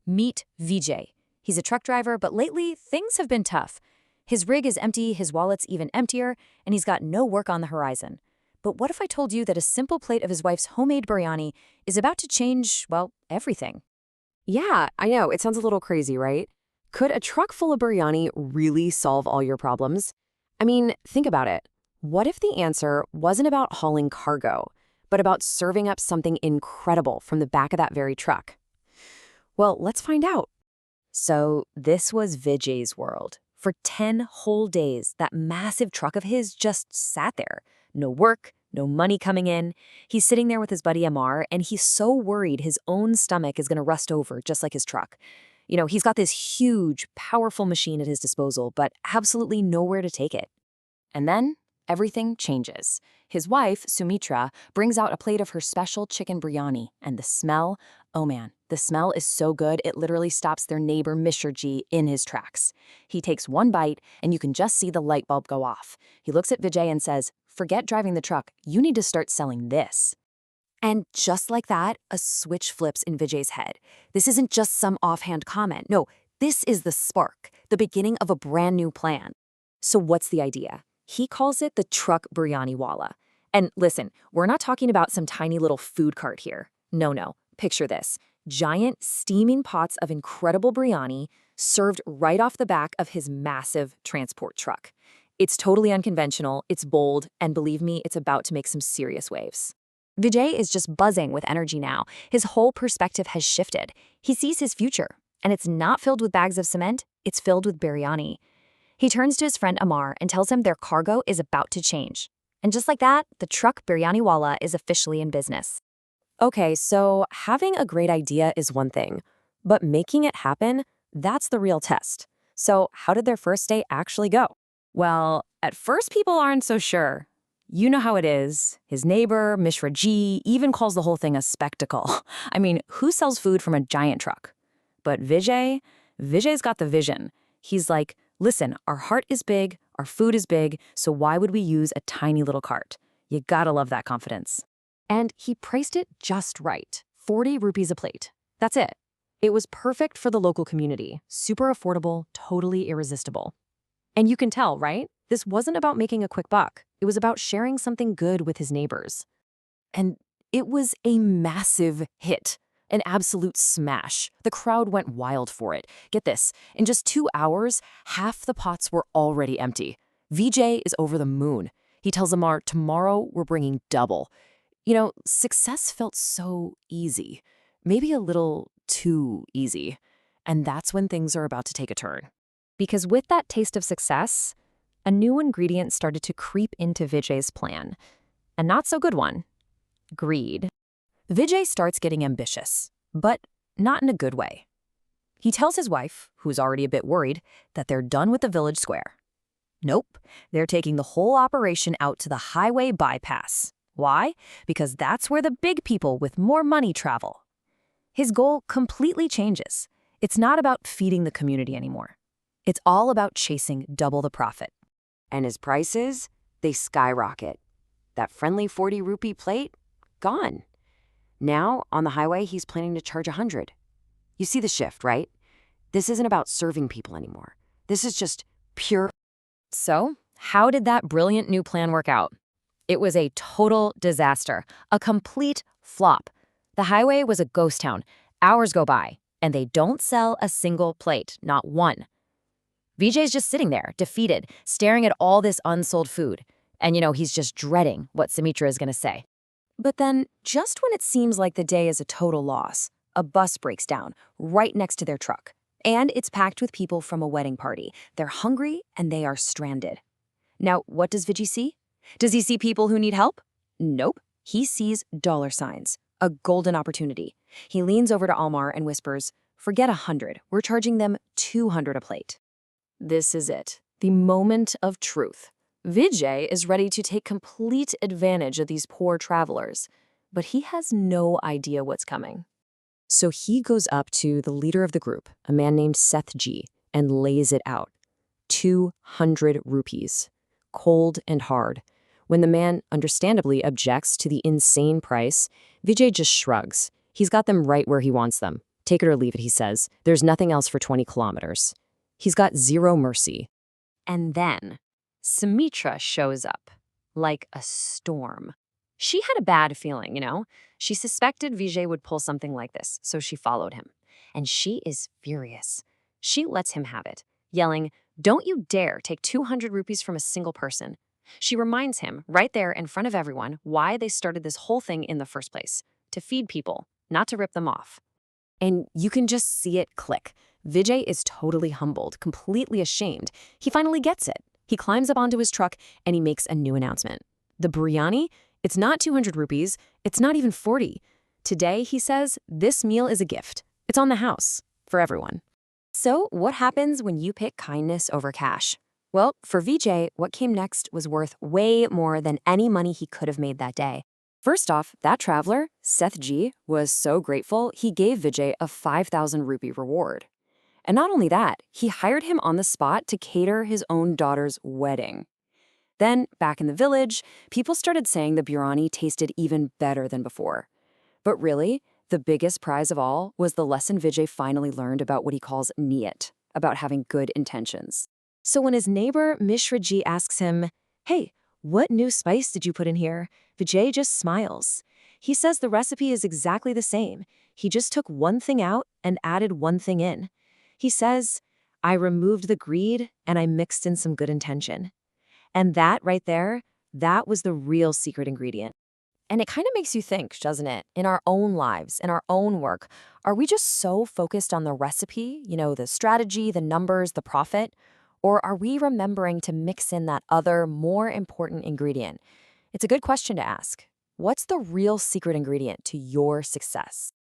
Meet Vijay. He's a truck driver, but lately things have been tough. His rig is empty, his wallet's even emptier, and he's got no work on the horizon. But what if I told you that a simple plate of his wife's homemade biryani is about to change, well, everything? Yeah, I know. It sounds a little crazy, right? Could a truck full of biryani really solve all your problems? I mean, think about it. What if the answer wasn't about hauling cargo, but about serving up something incredible from the back of that very truck? Well, let's find out. So this was Vijay's world. For 10 whole days, that massive truck of his just sat there. No work, no money coming in. He's sitting there with his buddy Amar, and he's so worried his own stomach is going to rust over just like his truck. He's got this huge, powerful machine at his disposal, but absolutely nowhere to take it. And then everything changes. His wife, Sumitra, brings out a plate of her special chicken biryani, and the smell, oh man, the smell is so good it literally stops their neighbor Mishraji in his tracks. He takes one bite, and you can just see the light bulb go off. He looks at Vijay and says, "Forget driving the truck, you need to start selling this." And just like that, a switch flips in Vijay's head. This isn't just some offhand comment. No, this is the spark, the beginning of a brand new plan. So what's the idea? He calls it the Truck Biriyani Wala. And listen, we're not talking about some tiny little food cart here. No. Picture this. Giant, steaming pots of incredible biryani served right off the back of his massive transport truck. It's totally unconventional, it's bold, and believe me, it's about to make some serious waves. Vijay is just buzzing with energy now. His whole perspective has shifted. He sees his future, and it's not filled with bags of cement, it's filled with biryani. He turns to his friend Amar and tells him their cargo is about to change. And just like that, the Truck Biriyani Wala is officially in business. Okay, so having a great idea is one thing, but making it happen, that's the real test. So how did their first day actually go? Well, at first people aren't so sure. You know how it is. His neighbor, Mishra Ji, even calls the whole thing a spectacle. I mean, who sells food from a giant truck? But Vijay's got the vision. He's like, listen, our heart is big, our food is big, so why would we use a tiny little cart? You gotta love that confidence. And he priced it just right. 40 rupees a plate. That's it. It was perfect for the local community. Super affordable, totally irresistible. And you can tell, right? This wasn't about making a quick buck. It was about sharing something good with his neighbors. And it was a massive hit. An absolute smash. The crowd went wild for it. Get this, in just 2 hours, half the pots were already empty. Vijay is over the moon. He tells Amar, tomorrow we're bringing double. Success felt so easy. Maybe a little too easy. And that's when things are about to take a turn. Because with that taste of success, a new ingredient started to creep into Vijay's plan. A not so good one. Greed. Vijay starts getting ambitious, but not in a good way. He tells his wife, who's already a bit worried, that they're done with the village square. Nope, they're taking the whole operation out to the highway bypass. Why? Because that's where the big people with more money travel. His goal completely changes. It's not about feeding the community anymore. It's all about chasing double the profit. And his prices, they skyrocket. That friendly 40 rupee plate, gone. Now, on the highway, he's planning to charge 100. You see the shift, right? This isn't about serving people anymore. This is just pure. So, how did that brilliant new plan work out? It was a total disaster, a complete flop. The highway was a ghost town. Hours go by, and they don't sell a single plate, not one. Vijay's just sitting there, defeated, staring at all this unsold food. And he's just dreading what Sumitra is going to say. But then, just when it seems like the day is a total loss, a bus breaks down right next to their truck. And it's packed with people from a wedding party. They're hungry and they are stranded. Now, what does Vijay see? Does he see people who need help? Nope. He sees dollar signs, a golden opportunity. He leans over to Almar and whispers, "Forget 100. We're charging them 200 a plate." This is it, the moment of truth. Vijay is ready to take complete advantage of these poor travelers, but he has no idea what's coming. So he goes up to the leader of the group, a man named Sethji, and lays it out. 200 rupees. Cold and hard. When the man understandably objects to the insane price, Vijay just shrugs. He's got them right where he wants them. Take it or leave it, he says. There's nothing else for 20 kilometers. He's got zero mercy. And then Sumitra shows up like a storm. She had a bad feeling, you know? She suspected Vijay would pull something like this, so she followed him. And she is furious. She lets him have it, yelling, "Don't you dare take 200 rupees from a single person." She reminds him, right there in front of everyone, why they started this whole thing in the first place: to feed people, not to rip them off. And you can just see it click. Vijay is totally humbled, completely ashamed. He finally gets it. He climbs up onto his truck and he makes a new announcement. The biryani, it's not 200 rupees, it's not even 40. Today, he says, this meal is a gift. It's on the house, for everyone. So, what happens when you pick kindness over cash? Well, for Vijay, what came next was worth way more than any money he could have made that day. First off, that traveler, Seth G, was so grateful he gave Vijay a 5,000 rupee reward. And not only that, he hired him on the spot to cater his own daughter's wedding. Then, back in the village, people started saying the biryani tasted even better than before. But really, the biggest prize of all was the lesson Vijay finally learned about what he calls niyat, about having good intentions. So when his neighbor Mishra Ji asks him, "Hey, what new spice did you put in here?" Vijay just smiles. He says the recipe is exactly the same. He just took one thing out and added one thing in. He says, "I removed the greed and I mixed in some good intention." And that right there, that was the real secret ingredient. And it kind of makes you think, doesn't it? In our own lives, in our own work, are we just so focused on the recipe, the strategy, the numbers, the profit? Or are we remembering to mix in that other, more important ingredient? It's a good question to ask. What's the real secret ingredient to your success?